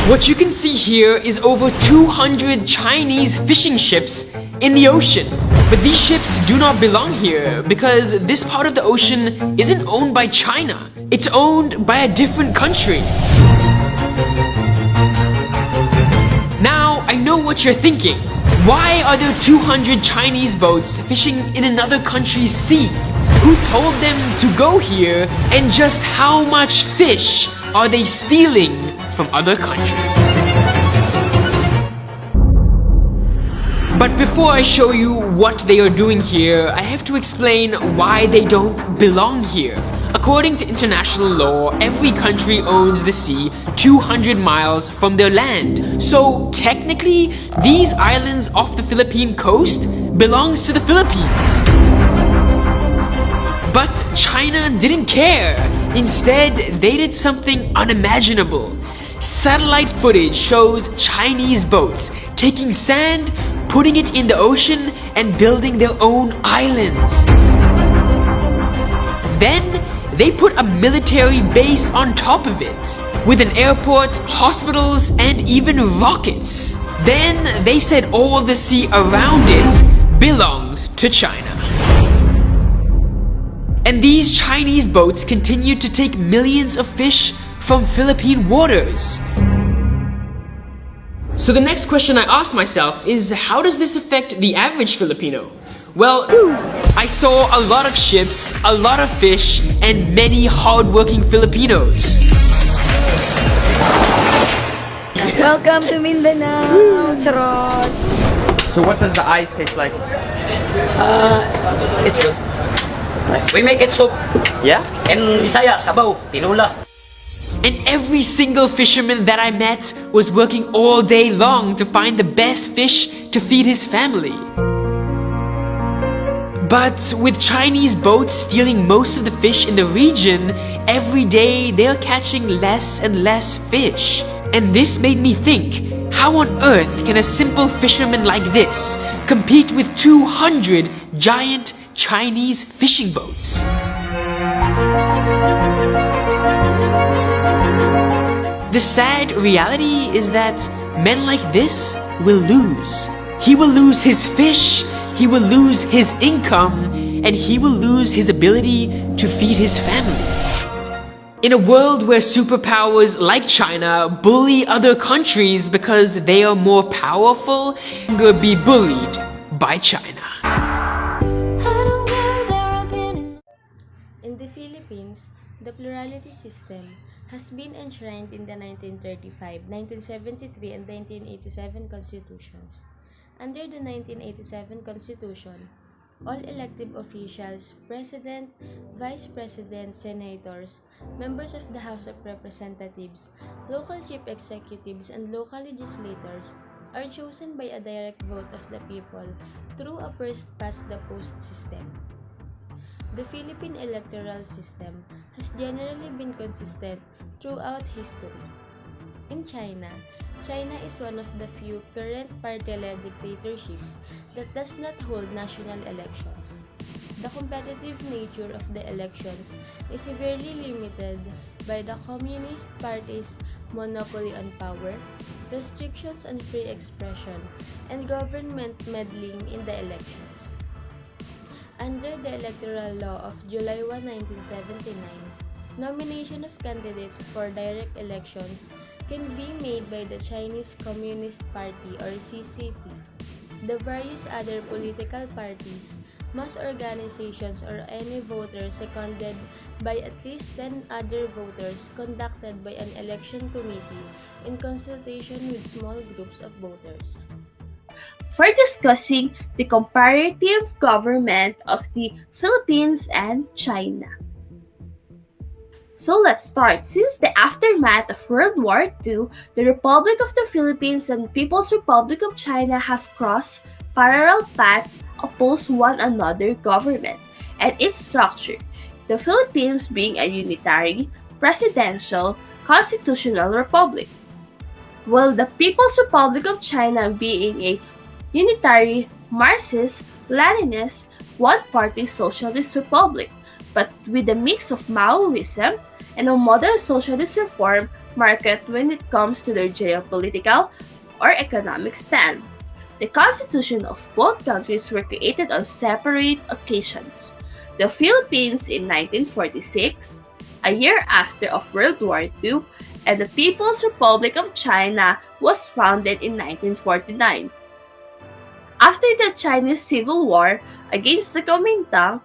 What you can see here is over 200 Chinese fishing ships in the ocean. But these ships do not belong here because this part of the ocean isn't owned by China. It's owned by a different country. Now, I know what you're thinking. Why are there 200 Chinese boats fishing in another country's sea? Who told them to go here, and just how much fish are they stealing from other countries? But before I show you what they are doing here, I have to explain why they don't belong here. According to international law, every country owns the sea 200 miles from their land. So technically, these islands off the Philippine coast belongs to the Philippines. But China didn't care. Instead, they did something unimaginable. Satellite footage shows Chinese boats taking sand, putting it in the ocean, and building their own islands. Then, they put a military base on top of it, with an airport, hospitals, and even rockets. Then, they said all the sea around it belonged to China. And these Chinese boats continued to take millions of fish from Philippine waters. So the next question I asked myself is, how does this affect the average Filipino? Well, I saw a lot of ships, a lot of fish, and many hardworking Filipinos. Welcome to Mindanao, Charot! So what does the ice taste like? It's good. Nice. We make it soup. Yeah? In Visaya, sabaw, tinula. And every single fisherman that I met was working all day long to find the best fish to feed his family. But with Chinese boats stealing most of the fish in the region, every day they're catching less and less fish. And this made me think, how on earth can a simple fisherman like this compete with 200 giant Chinese fishing boats? The sad reality is that men like this will lose. He will lose his fish, he will lose his income, and he will lose his ability to feed his family. In a world where superpowers like China bully other countries because they are more powerful, will be bullied by China. In the Philippines, the plurality system has been enshrined in the 1935, 1973, and 1987 constitutions. Under the 1987 constitution, all elective officials, president, vice president, senators, members of the House of Representatives, local chief executives, and local legislators are chosen by a direct vote of the people through a first-past-the-post system. The Philippine electoral system has generally been consistent throughout history. In China is one of the few current party-led dictatorships that does not hold national elections. The competitive nature of the elections is severely limited by the Communist Party's monopoly on power, restrictions on free expression, and government meddling in the elections. Under the electoral law of July 1, 1979, nomination of candidates for direct elections can be made by the Chinese Communist Party or CCP, the various other political parties, mass organizations, or any voter seconded by at least 10 other voters conducted by an election committee in consultation with small groups of voters. For discussing the comparative government of the Philippines and China. So let's start. Since the aftermath of World War II, the Republic of the Philippines and People's Republic of China have crossed parallel paths opposed one another government and its structure, the Philippines being a unitary, presidential, constitutional republic, while the People's Republic of China being a unitary, Marxist, Leninist, one-party socialist republic, but with a mix of Maoism, and a modern socialist reform market when it comes to their geopolitical or economic stand. The constitution of both countries were created on separate occasions. The Philippines in 1946, a year after of World War II, and the People's Republic of China was founded in 1949. After the Chinese Civil War against the Kuomintang,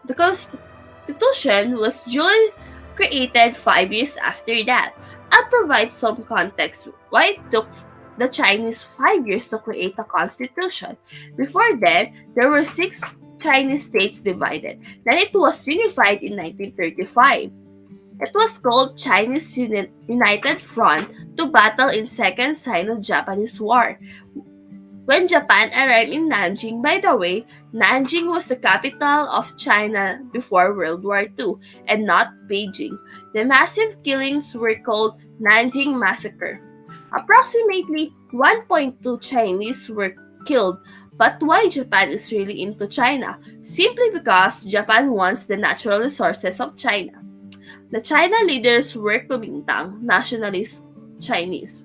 the Constitution was duly created 5 years after that. I'll provide some context why it took the Chinese 5 years to create a constitution. Before then, there were six Chinese states divided. Then it was unified in 1935. It was called Chinese United Front to battle in Second Sino-Japanese War. When Japan arrived in Nanjing, by the way, Nanjing was the capital of China before World War II and not Beijing. The massive killings were called Nanjing Massacre. Approximately 1.2 Chinese were killed. But why Japan is really into China? Simply because Japan wants the natural resources of China. The China leaders were Kuomintang, nationalist Chinese.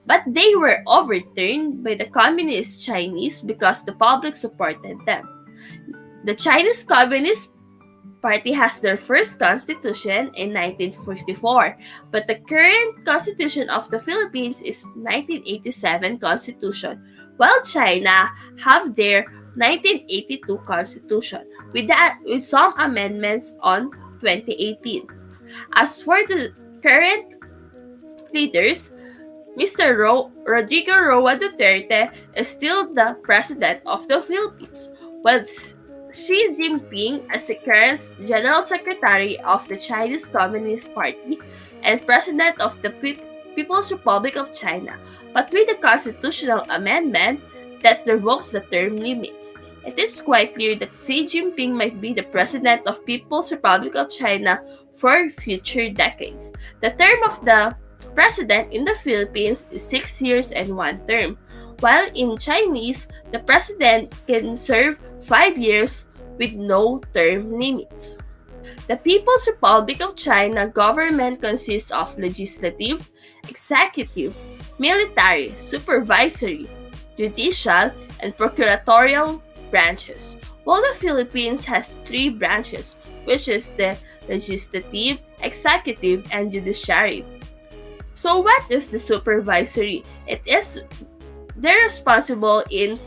But they were overturned by the Communist Chinese because the public supported them. The Chinese Communist Party has their first constitution in 1954, but the current constitution of the Philippines is 1987 constitution, while China have their 1982 constitution with some amendments on 2018. As for the current leaders, Mr. Rodrigo Roa Duterte is still the president of the Philippines, while Xi Jinping is the current General Secretary of the Chinese Communist Party and President of the People's Republic of China, but with a constitutional amendment that revokes the term limits. It is quite clear that Xi Jinping might be the President of People's Republic of China for future decades. The term of the President in the Philippines is 6 years and 1 term, while in Chinese, the President can serve 5 years with no term limits. The People's Republic of China government consists of legislative, executive, military, supervisory, judicial, and procuratorial branches, while the Philippines has 3 branches, which is the legislative, executive, and judiciary. So what is the supervisory? They're responsible in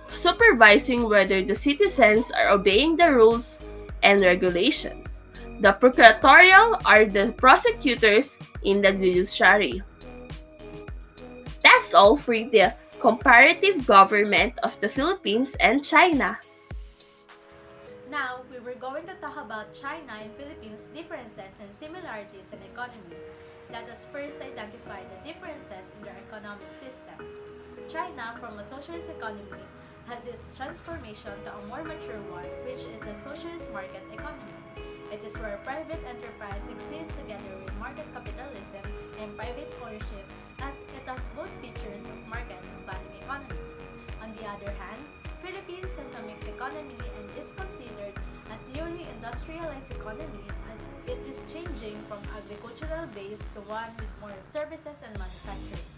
supervising whether the citizens are obeying the rules and regulations. The procuratorial are the prosecutors in the judiciary. That's all for the comparative government of the Philippines and China. Now, we were going to talk about China and Philippines' differences and similarities in economy. Let us first identify the differences in their economic system. China, from a socialist economy, has its transformation to a more mature one, which is the socialist market economy. It is where private enterprise exists together with market capitalism and private ownership, as it has both features of market and planning economies. On the other hand, Philippines has a mixed economy and is considered as newly industrialized economy, as it is changing from agricultural base to one with more services and manufacturing.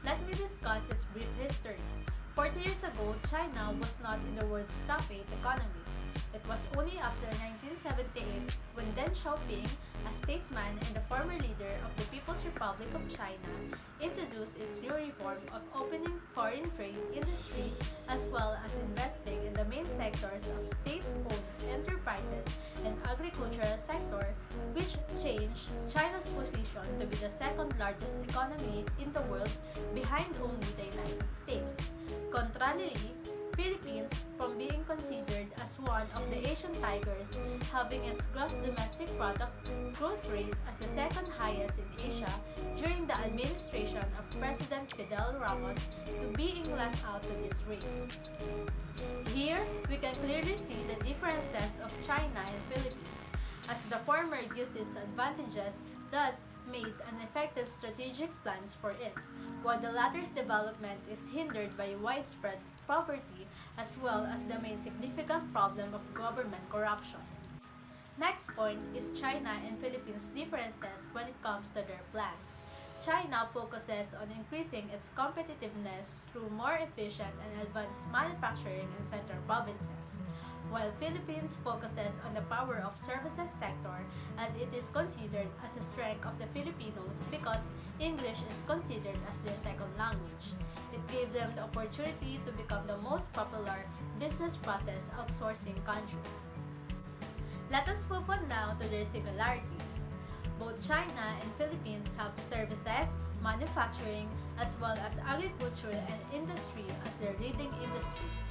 Let me discuss its brief history. 40 years ago, China was not in the world's top 8 economies. It was only after 1978 when Deng Xiaoping, a statesman and the former leader of the People's Republic of China, introduced its new reform of opening foreign trade industry as well as investing in the main sectors of state-owned enterprises and agricultural sector, which changed China's position to be the second largest economy in the world behind only the United States. Contrarily, Philippines, from being considered as one of the Asian tigers, having its gross domestic product growth rate as the second highest in Asia during the administration of President Fidel Ramos, to being left out of this race. Here, we can clearly see the differences of China and Philippines, as the former used its advantages, thus made an effective strategic plans for it, while the latter's development is hindered by widespread poverty as well as the main significant problem of government corruption. Next point is China and Philippines' differences when it comes to their plans. China focuses on increasing its competitiveness through more efficient and advanced manufacturing in central provinces, while Philippines focuses on the power of services sector as it is considered as a strength of the Filipinos because English is considered as their second language. It gave them the opportunity to become the most popular business process outsourcing country. Let us move on now to their similarities. Both China and Philippines have services, manufacturing, as well as agriculture and industry as their leading industries.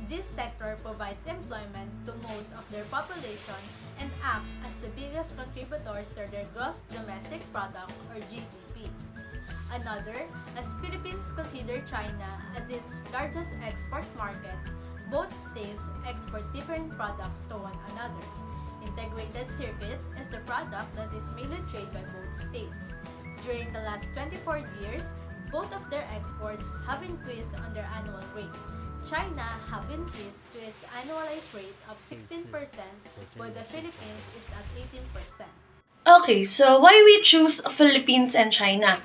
This sector provides employment to most of their population and act as the biggest contributors to their gross domestic product or GDP. Another, as Philippines consider China as its largest export market, both states export different products to one another. Integrated circuit is the product that is mainly traded by both states. During the last 24 years, both of their exports have increased on their annual rate. China have increased to its annualized rate of 16%, while the Philippines is at 18%. Okay, so why we choose Philippines and China?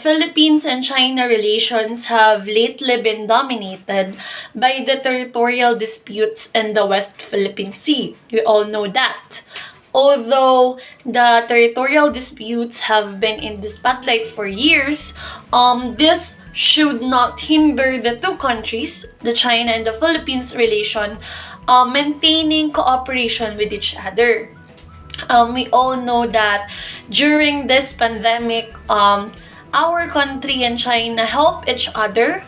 Philippines and China relations have lately been dominated by the territorial disputes in the West Philippine Sea. We all know that. Although the territorial disputes have been in the spotlight for years, this should not hinder the two countries, the China and the Philippines relation, maintaining cooperation with each other. We all know that during this pandemic, our country and China help each other.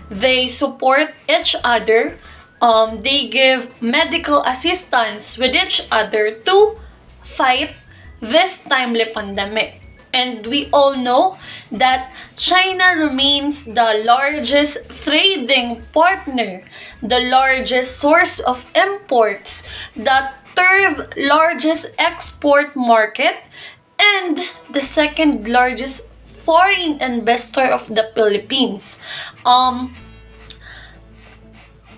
They support each other. They give medical assistance with each other to fight this timely pandemic. And we all know that China remains the largest trading partner, the largest source of imports, the third largest export market, and the second largest foreign investor of the Philippines.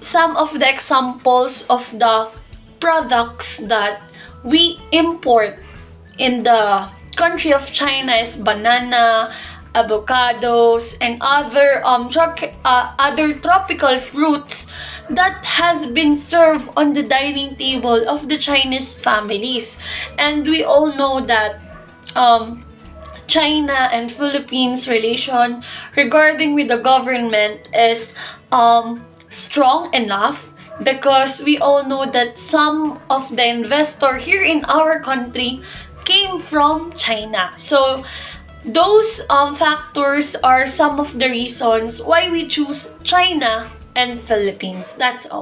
Some of the examples of the products that we import in the country of China is banana, avocados, and other tropical fruits that has been served on the dining table of the Chinese families. And we all know that China and Philippines relation regarding with the government is strong enough because we all know that some of the investor here in our country came from China. So those factors are some of the reasons why we choose China and Philippines. That's all.